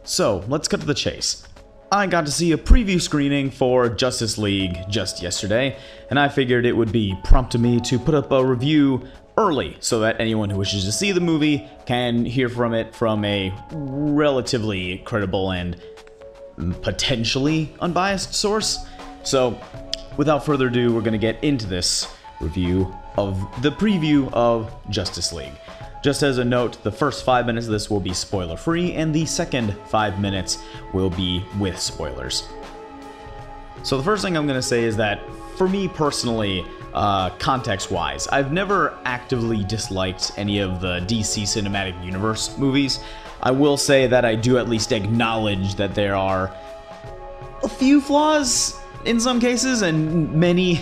So, let's cut to the chase. I got to see a preview screening for Justice League just yesterday, and I figured it would be prompt to me to put up a review early so that anyone who wishes to see the movie can hear from it from a relatively credible and potentially unbiased source. So, without further ado, we're going to get into this review of the preview of Justice League. Just as a note, the first 5 minutes of this will be spoiler-free, and the second 5 minutes will be with spoilers. So the first thing I'm going to say is that, for me personally, context-wise, I've never actively disliked any of the DC Cinematic Universe movies. I will say that I do at least acknowledge that there are a few flaws in some cases, and many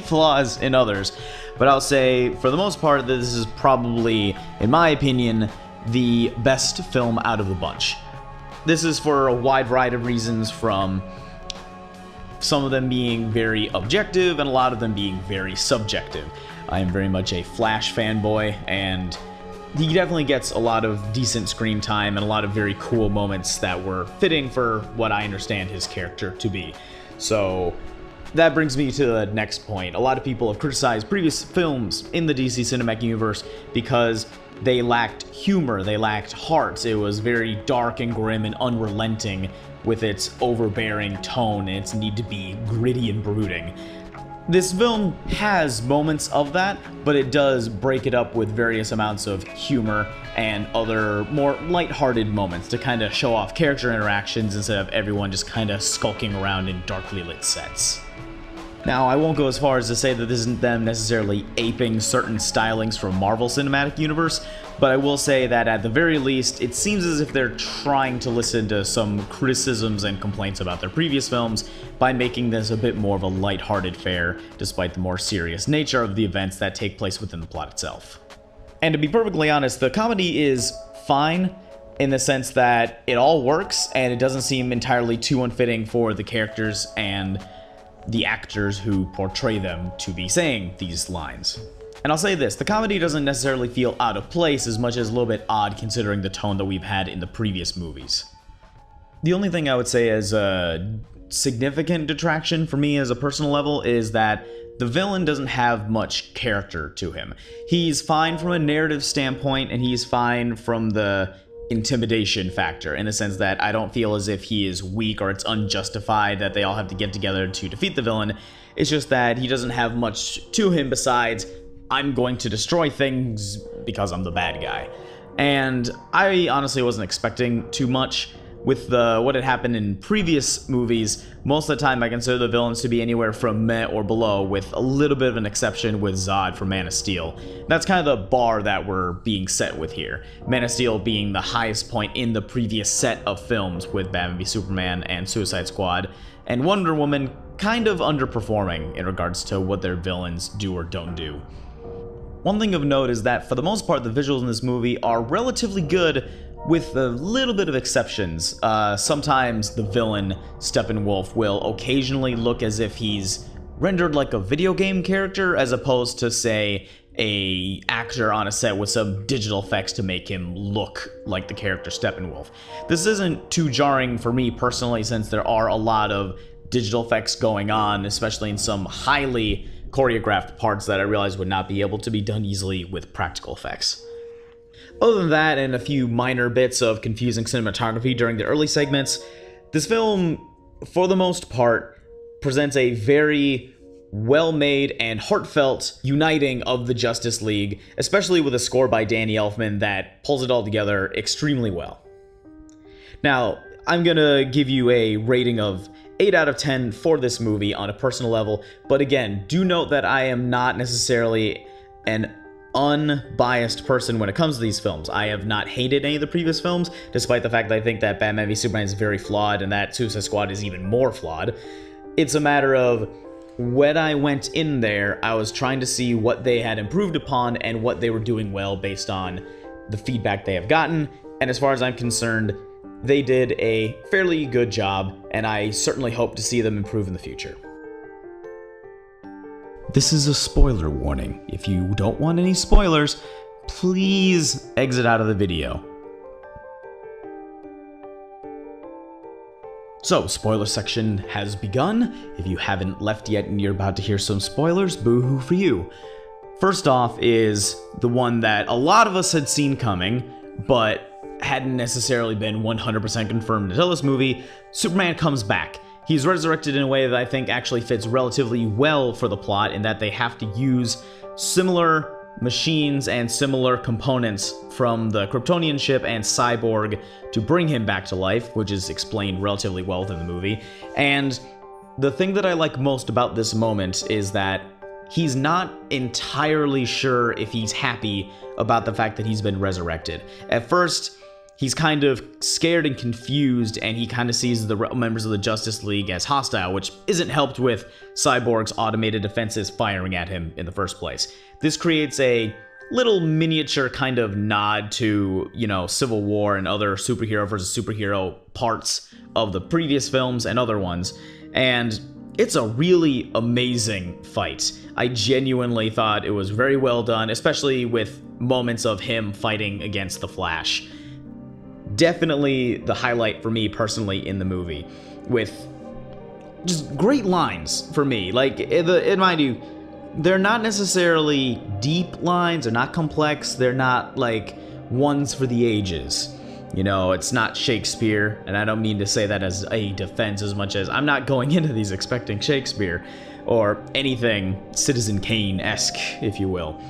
flaws in others. But I'll say, for the most part, this is probably, in my opinion, the best film out of the bunch. This is for a wide variety of reasons, from some of them being very objective and a lot of them being very subjective. I am very much a Flash fanboy, and he definitely gets a lot of decent screen time and a lot of very cool moments that were fitting for what I understand his character to be. So that brings me to the next point. A lot of people have criticized previous films in the DC Cinematic Universe because they lacked humor, they lacked heart. It was very dark and grim and unrelenting with its overbearing tone and its need to be gritty and brooding. This film has moments of that, but it does break it up with various amounts of humor and other more lighthearted moments to kind of show off character interactions instead of everyone just kind of skulking around in darkly lit sets. Now, I won't go as far as to say that this isn't them necessarily aping certain stylings from Marvel Cinematic Universe, but I will say that at the very least, it seems as if they're trying to listen to some criticisms and complaints about their previous films by making this a bit more of a lighthearted fare, despite the more serious nature of the events that take place within the plot itself. And to be perfectly honest, the comedy is fine in the sense that it all works, and it doesn't seem entirely too unfitting for the characters and the actors who portray them to be saying these lines. And I'll say this, the comedy doesn't necessarily feel out of place as much as a little bit odd considering the tone that we've had in the previous movies. The only thing I would say as a significant detraction for me as a personal level is that the villain doesn't have much character to him. He's fine from a narrative standpoint, and he's fine from the intimidation factor, in the sense that I don't feel as if he is weak or it's unjustified that they all have to get together to defeat the villain. It's just that he doesn't have much to him besides, I'm going to destroy things because I'm the bad guy. And I honestly wasn't expecting too much. With what had happened in previous movies, most of the time I consider the villains to be anywhere from meh or below, with a little bit of an exception with Zod from Man of Steel. That's kind of the bar that we're being set with here. Man of Steel being the highest point in the previous set of films with Batman v Superman and Suicide Squad, and Wonder Woman kind of underperforming in regards to what their villains do or don't do. One thing of note is that for the most part the visuals in this movie are relatively good, with a little bit of exceptions. Sometimes the villain, Steppenwolf, will occasionally look as if he's rendered like a video game character as opposed to, say, a actor on a set with some digital effects to make him look like the character Steppenwolf. This isn't too jarring for me personally, since there are a lot of digital effects going on, especially in some highly choreographed parts that I realize would not be able to be done easily with practical effects. Other than that, and a few minor bits of confusing cinematography during the early segments, this film, for the most part, presents a very well-made and heartfelt uniting of the Justice League, especially with a score by Danny Elfman that pulls it all together extremely well. Now, I'm gonna give you a rating of 8 out of 10 for this movie on a personal level, but again, do note that I am not necessarily an unbiased person when it comes to these films. I have not hated any of the previous films, despite the fact that I think that Batman v Superman is very flawed and that Suicide Squad is even more flawed. It's a matter of, when I went in there, I was trying to see what they had improved upon and what they were doing well based on the feedback they have gotten, and as far as I'm concerned, they did a fairly good job, and I certainly hope to see them improve in the future. This is a spoiler warning. If you don't want any spoilers, please exit out of the video. So, spoiler section has begun. If you haven't left yet and you're about to hear some spoilers, boo-hoo for you. First off is the one that a lot of us had seen coming, but hadn't necessarily been 100% confirmed until this movie. Superman comes back. He's resurrected in a way that I think actually fits relatively well for the plot, in that they have to use similar machines and similar components from the Kryptonian ship and Cyborg to bring him back to life, which is explained relatively well within the movie. And the thing that I like most about this moment is that he's not entirely sure if he's happy about the fact that he's been resurrected. At first, he's kind of scared and confused, and he kind of sees the members of the Justice League as hostile, which isn't helped with Cyborg's automated defenses firing at him in the first place. This creates a little miniature kind of nod to, Civil War and other superhero versus superhero parts of the previous films and other ones, and it's a really amazing fight. I genuinely thought it was very well done, especially with moments of him fighting against the Flash. Definitely the highlight for me personally in the movie, with just great lines for me. Mind you, they're not necessarily deep lines, they're not complex, they're not like ones for the ages. It's not Shakespeare, and I don't mean to say that as a defense as much as I'm not going into these expecting Shakespeare or anything Citizen Kane-esque, if you will.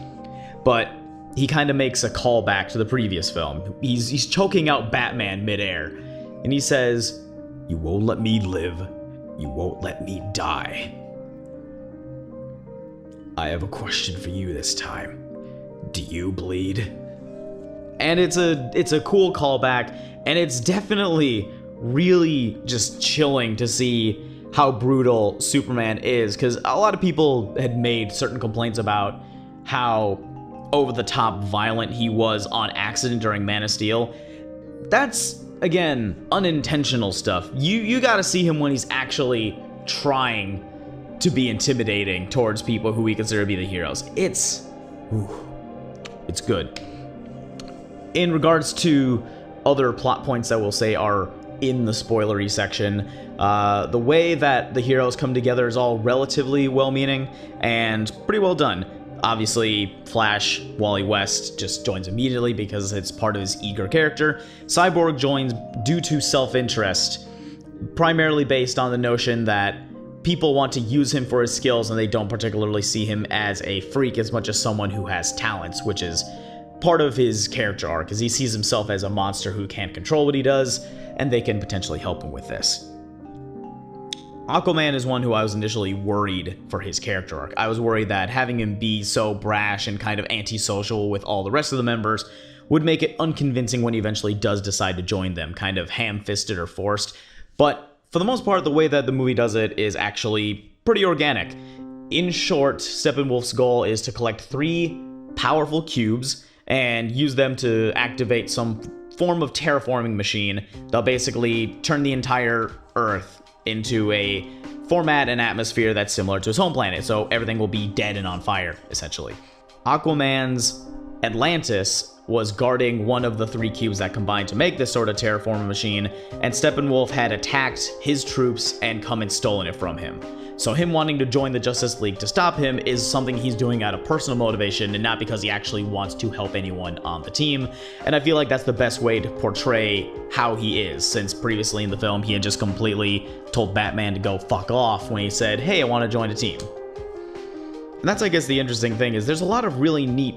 But he kind of makes a callback to the previous film. He's choking out Batman midair, and he says, "You won't let me live, you won't let me die. I have a question for you this time. Do you bleed?" And it's a cool callback, and it's definitely really just chilling to see how brutal Superman is, because a lot of people had made certain complaints about how over-the-top violent he was on accident during Man of Steel. That's, again, unintentional stuff. You gotta see him when he's actually trying to be intimidating towards people who we consider to be the heroes. It's good. In regards to other plot points that we'll say are in the spoilery section, the way that the heroes come together is all relatively well-meaning and pretty well done. Obviously, Flash, Wally West, just joins immediately because it's part of his eager character. Cyborg joins due to self-interest, primarily based on the notion that people want to use him for his skills and they don't particularly see him as a freak as much as someone who has talents, which is part of his character arc, as he sees himself as a monster who can't control what he does, and they can potentially help him with this. Aquaman is one who I was initially worried for his character arc. I was worried that having him be so brash and kind of antisocial with all the rest of the members would make it unconvincing when he eventually does decide to join them, kind of ham-fisted or forced. But for the most part, the way that the movie does it is actually pretty organic. In short, Steppenwolf's goal is to collect 3 powerful cubes and use them to activate some form of terraforming machine that'll basically turn the entire Earth into a format and atmosphere that's similar to his home planet, so everything will be dead and on fire, essentially. Aquaman's Atlantis was guarding one of the 3 cubes that combined to make this sort of terraforming machine, and Steppenwolf had attacked his troops and come and stolen it from him. So him wanting to join the Justice League to stop him is something he's doing out of personal motivation and not because he actually wants to help anyone on the team. And I feel like that's the best way to portray how he is, since previously in the film he had just completely told Batman to go fuck off when he said, "Hey, I want to join a team." And that's, I guess, the interesting thing is there's a lot of really neat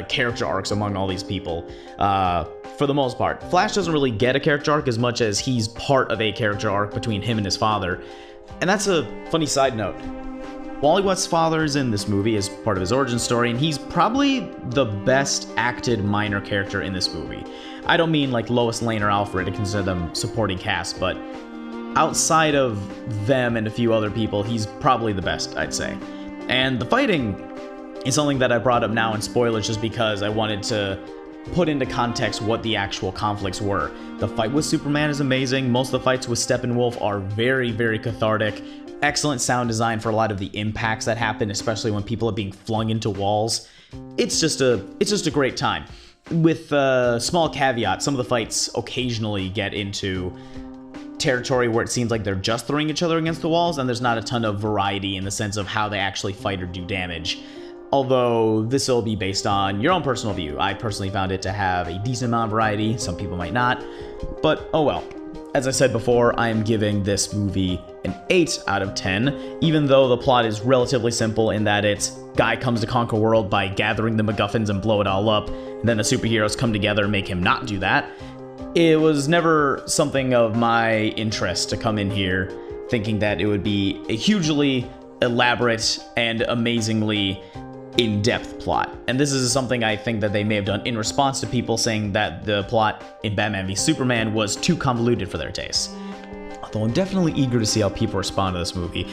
character arcs among all these people. For the most part, Flash doesn't really get a character arc as much as he's part of a character arc between him and his father. And that's a funny side note. Wally West's father is in this movie as part of his origin story, and he's probably the best acted minor character in this movie. I don't mean like Lois Lane or Alfred to consider them supporting cast, but outside of them and a few other people, he's probably the best, I'd say. And the fighting is something that I brought up now in spoilers just because I wanted to put into context what the actual conflicts were. The fight with Superman is amazing. Most of the fights with Steppenwolf are very, very cathartic. Excellent sound design for a lot of the impacts that happen, especially when people are being flung into walls. It's just a great time. With a small caveat, some of the fights occasionally get into territory where it seems like they're just throwing each other against the walls, and there's not a ton of variety in the sense of how they actually fight or do damage. Although this will be based on your own personal view. I personally found it to have a decent amount of variety, some people might not, but oh well. As I said before, I am giving this movie an 8 out of 10, even though the plot is relatively simple in that it's guy comes to conquer world by gathering the MacGuffins and blow it all up, and then the superheroes come together and make him not do that. It was never something of my interest to come in here thinking that it would be a hugely elaborate and amazingly in-depth plot. And this is something I think that they may have done in response to people saying that the plot in Batman v Superman was too convoluted for their taste. Although I'm definitely eager to see how people respond to this movie.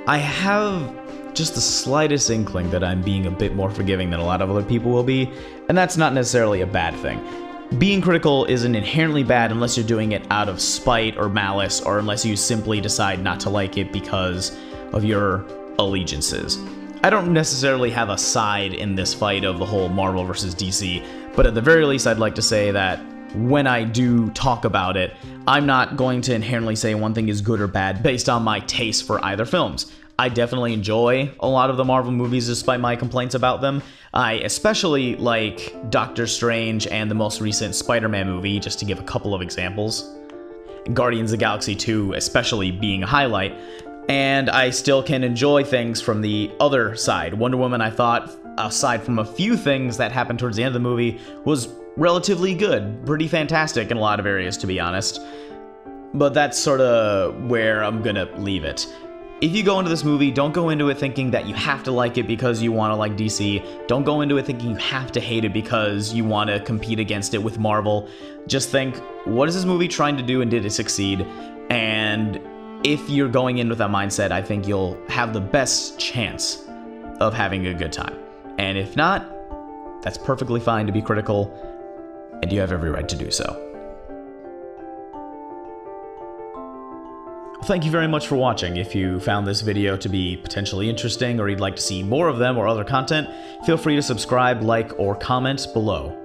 I have just the slightest inkling that I'm being a bit more forgiving than a lot of other people will be, and that's not necessarily a bad thing. Being critical isn't inherently bad unless you're doing it out of spite or malice, or unless you simply decide not to like it because of your allegiances. I don't necessarily have a side in this fight of the whole Marvel versus DC, but at the very least I'd like to say that when I do talk about it, I'm not going to inherently say one thing is good or bad based on my taste for either films. I definitely enjoy a lot of the Marvel movies despite my complaints about them. I especially like Doctor Strange and the most recent Spider-Man movie, just to give a couple of examples. Guardians of the Galaxy 2 especially being a highlight. And I still can enjoy things from the other side. Wonder Woman, I thought, aside from a few things that happened towards the end of the movie, was relatively good. Pretty fantastic in a lot of areas, to be honest. But that's sort of where I'm gonna leave it. If you go into this movie, don't go into it thinking that you have to like it because you want to like DC. Don't go into it thinking you have to hate it because you want to compete against it with Marvel. Just think, what is this movie trying to do and did it succeed? And if you're going in with that mindset, I think you'll have the best chance of having a good time. And if not, that's perfectly fine to be critical, and you have every right to do so. Thank you very much for watching. If you found this video to be potentially interesting, or you'd like to see more of them or other content, feel free to subscribe, like, or comment below.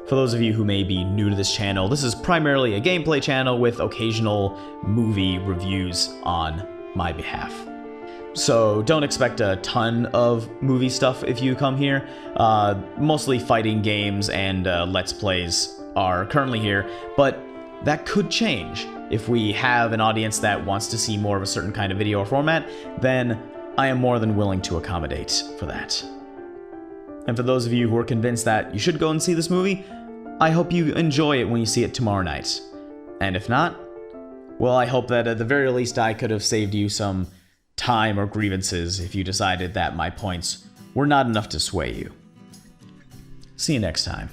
For those of you who may be new to this channel, this is primarily a gameplay channel with occasional movie reviews on my behalf. So don't expect a ton of movie stuff if you come here. Mostly fighting games and Let's Plays are currently here, but that could change. If we have an audience that wants to see more of a certain kind of video or format, then I am more than willing to accommodate for that. And for those of you who are convinced that you should go and see this movie, I hope you enjoy it when you see it tomorrow night. And if not, well, I hope that at the very least I could have saved you some time or grievances if you decided that my points were not enough to sway you. See you next time.